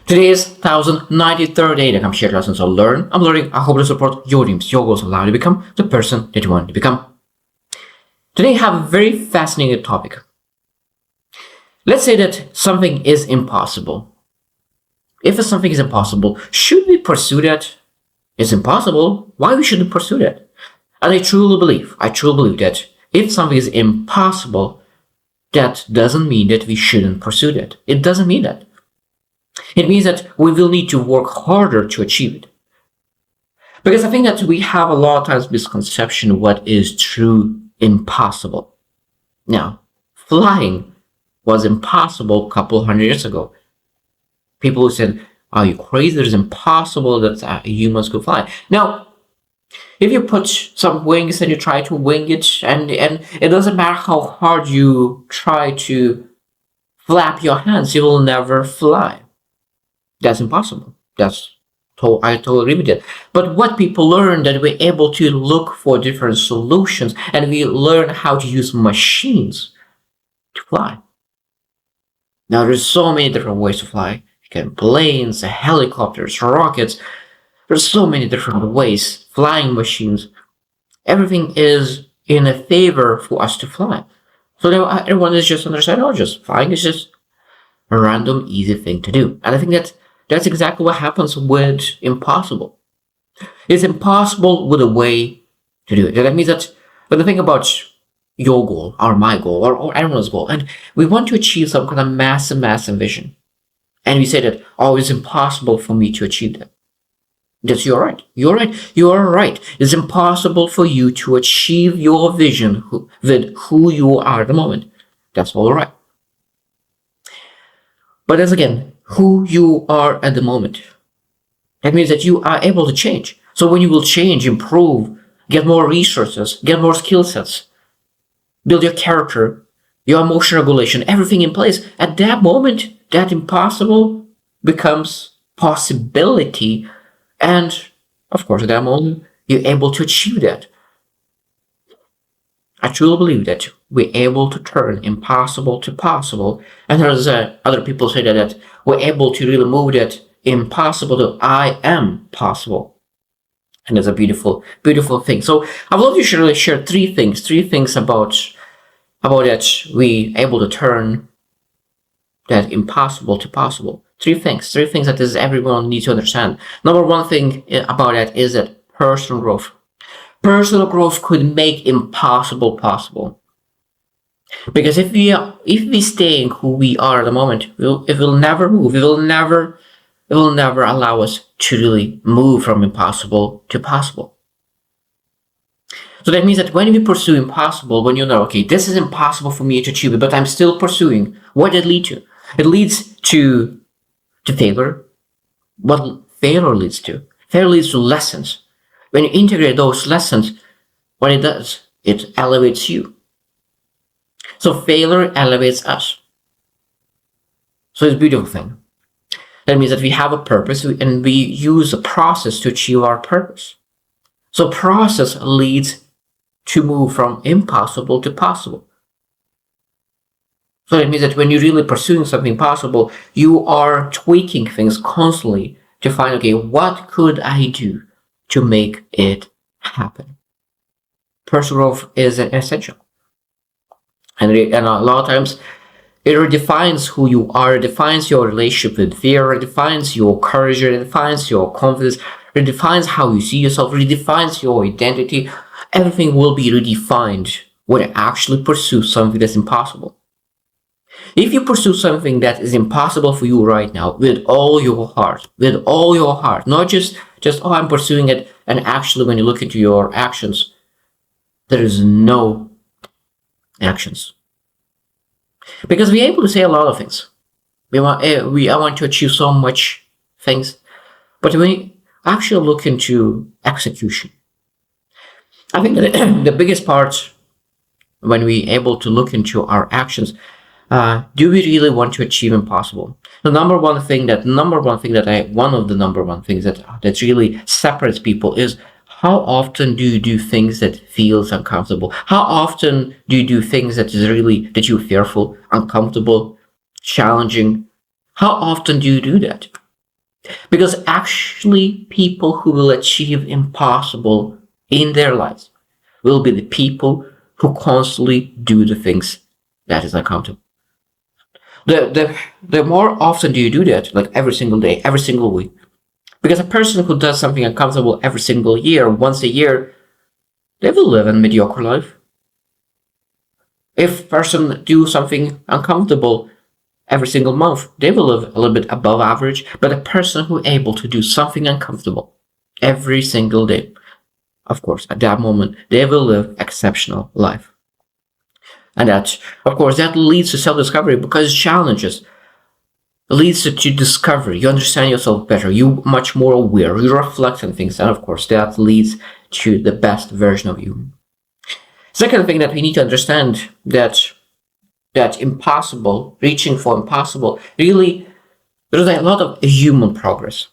Today is 1093rd day that I'm sharing lessons on learn. I'm learning. I hope to support your dreams, your goals, allow you to become the person that you want to become. Today I have a very fascinating topic. Let's say that something is impossible. If something is impossible, should we pursue that? It's impossible. Why we shouldn't pursue that? And I truly believe that if something is impossible, that doesn't mean that we shouldn't pursue that. It doesn't mean that. It means that we will need to work harder to achieve it. Because I think that we have a lot of times misconception of what is true impossible. Now, flying was impossible a couple hundred years ago. People who said, "Are you crazy? It's impossible that humans could fly." Now, if you put some wings and you try to wing it, and it doesn't matter how hard you try to flap your hands, you will never fly. That's impossible. I totally agree with that. But what people learn that we're able to look for different solutions, and we learn how to use machines to fly. Now there's so many different ways to fly. You can planes, helicopters, rockets. There's so many different ways. Flying machines. Everything is in a favor for us to fly. So now everyone is just understand, just flying is just a random, easy thing to do. And I think that's exactly what happens with impossible. It's impossible with a way to do it. That means that when I think about your goal, or my goal, or everyone's goal, and we want to achieve some kind of massive vision, and we say that, oh, it's impossible for me to achieve that. That's you're right. You are right. It's impossible for you to achieve your vision with who you are at the moment. That's all right. But as again, who you are at the moment. That means that you are able to change. So when you will change, improve, get more resources, get more skill sets, build your character, your emotional regulation, everything in place, at that moment, that impossible becomes possibility. And of course, at that moment, you're able to achieve that. I truly believe that we're able to turn impossible to possible. And there's other people say that we're able to really move that impossible to I am possible. And that's a beautiful thing. So I would love to really share three things about that we able to turn that impossible to possible. Three things that is everyone needs to understand. Number one thing about that is that personal growth. Personal growth could make impossible possible. Because if we stay in who we are at the moment, it will never move. It will never allow us to really move from impossible to possible. So that means that when we pursue impossible, when you know, okay, this is impossible for me to achieve it, but I'm still pursuing, what did it lead to? It leads to failure. What failure leads to? Failure leads to lessons. When you integrate those lessons, what it does, it elevates you. So failure elevates us. So it's a beautiful thing. That means that we have a purpose and we use a process to achieve our purpose. So process leads to move from impossible to possible. So it means that when you're really pursuing something possible, you are tweaking things constantly to find, okay, what could I do to make it happen? Personal growth is essential. And a lot of times, it redefines who you are, it defines your relationship with fear, it defines your courage, it defines your confidence, it defines how you see yourself, it redefines your identity. Everything will be redefined when you actually pursue something that's impossible. If you pursue something that is impossible for you right now with all your heart, not just oh, I'm pursuing it, and actually when you look into your actions, there is no actions. Because we're able to say a lot of things. I want to achieve so much things, but when you actually look into execution, I think that the biggest part when we're able to look into our actions, do we really want to achieve impossible? One of the number one things that really separates people is How often do you do things that feels uncomfortable? How often do you do things that you're fearful, uncomfortable, challenging? How often do you do that? Because actually, people who will achieve impossible in their lives will be the people who constantly do the things that is uncomfortable. The more often do you do that, like every single day, every single week. Because a person who does something uncomfortable every single year, once a year, they will live a mediocre life. If a person do something uncomfortable every single month, they will live a little bit above average. But a person who able to do something uncomfortable every single day, of course, at that moment, they will live exceptional life. And that, of course, that leads to self-discovery because challenges leads to discovery. You understand yourself better. You much more aware. You reflect on things, and of course, that leads to the best version of you. Second thing that we need to understand that impossible, reaching for impossible, really there's a lot of human progress.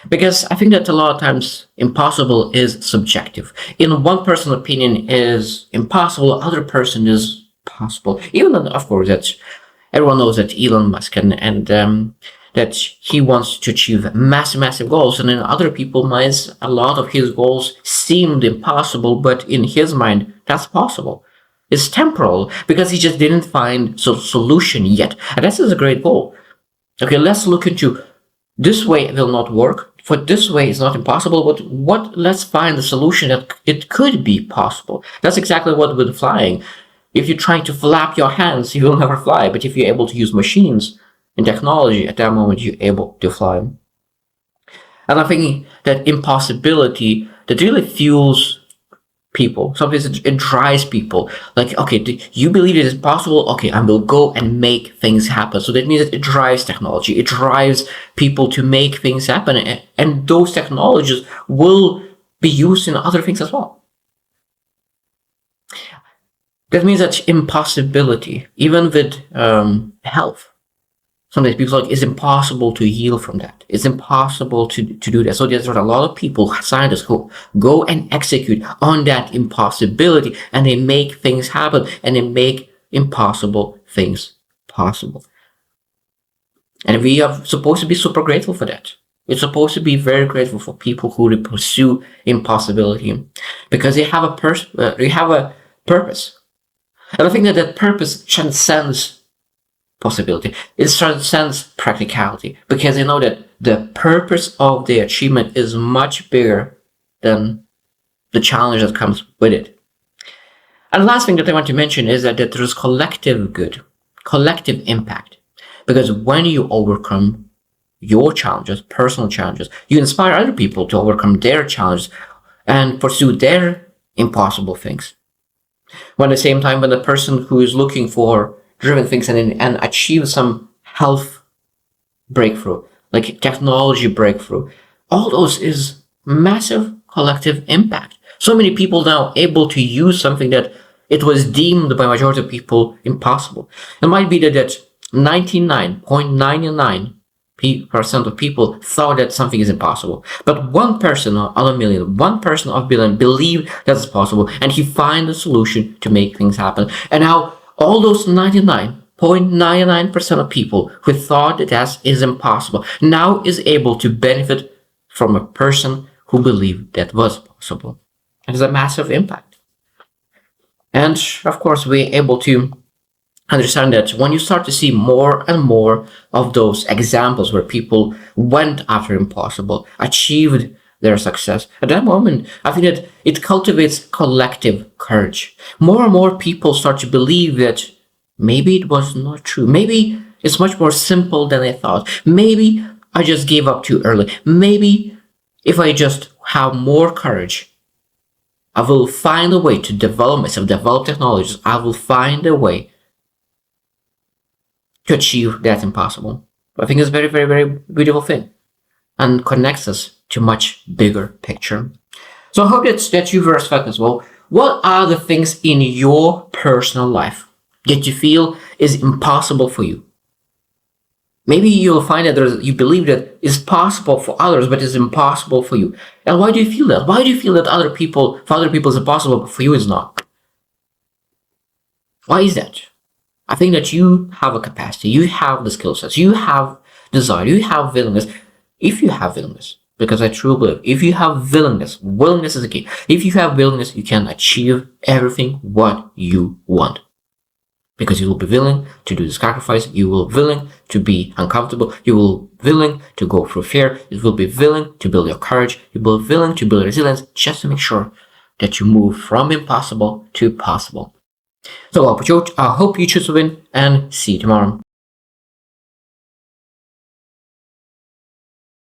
Because I think that a lot of times impossible is subjective. In one person's opinion is impossible, other person is possible. Even though, of course, that everyone knows that Elon Musk and that he wants to achieve massive goals, and in other people's minds, a lot of his goals seemed impossible, but in his mind, that's possible. It's temporal because he just didn't find solution yet, and this is a great goal. Okay, let's look into this way it will not work. For this way is not impossible, but let's find the solution that it could be possible. That's exactly what with flying. If you're trying to flap your hands, you will never fly. But if you're able to use machines and technology, at that moment you're able to fly. And I think that impossibility that really fuels people. Sometimes it drives people. Like, okay, you believe it is possible? Okay, I will go and make things happen. So that means that it drives technology. It drives people to make things happen. And those technologies will be used in other things as well. That means that impossibility, even with health, sometimes people are like, it's impossible to heal from that. It's impossible to do that. So there's a lot of people, scientists, who go and execute on that impossibility, and they make things happen, and they make impossible things possible. And we are supposed to be super grateful for that. We're supposed to be very grateful for people who pursue impossibility because they have a purpose. And I think that purpose transcends possibility. It transcends practicality because they know that the purpose of the achievement is much bigger than the challenge that comes with it. And the last thing that I want to mention is that there is collective good, collective impact. Because when you overcome your challenges, personal challenges, you inspire other people to overcome their challenges and pursue their impossible things. When at the same time, when the person who is looking for driven things and achieve some health breakthrough, like technology breakthrough, all those is massive collective impact. So many people now able to use something that it was deemed by majority of people impossible. It might be that 99.99% of people thought that something is impossible. But one person out of a million, 1% of a billion believed that it's possible, and he find a solution to make things happen. And now all those 99.99% of people who thought that is impossible now is able to benefit from a person who believed that was possible. It is a massive impact. And of course, we're able to understand that when you start to see more and more of those examples where people went after impossible, achieved their success, at that moment, I think that it cultivates collective courage. More and more people start to believe that maybe it was not true. Maybe it's much more simple than I thought. Maybe I just gave up too early. Maybe if I just have more courage, I will find a way to develop myself, develop technologies. I will find a way to achieve that impossible. I think it's a very, very, very beautiful thing and connects us to much bigger picture. So I hope that you respect as well. What are the things in your personal life that you feel is impossible for you? Maybe you'll find that you believe that it's possible for others, but it's impossible for you. And why do you feel that? Why do you feel that for other people it's impossible, but for you it's not? Why is that? I think that you have a capacity, you have the skill sets, you have desire, you have willingness. If you have willingness, because I truly believe, if you have willingness is the key. If you have willingness, you can achieve everything what you want. Because you will be willing to do the sacrifice, you will be willing to be uncomfortable, you will be willing to go through fear, you will be willing to build your courage, you will be willing to build resilience, just to make sure that you move from impossible to possible. So I hope you choose to win, and see you tomorrow.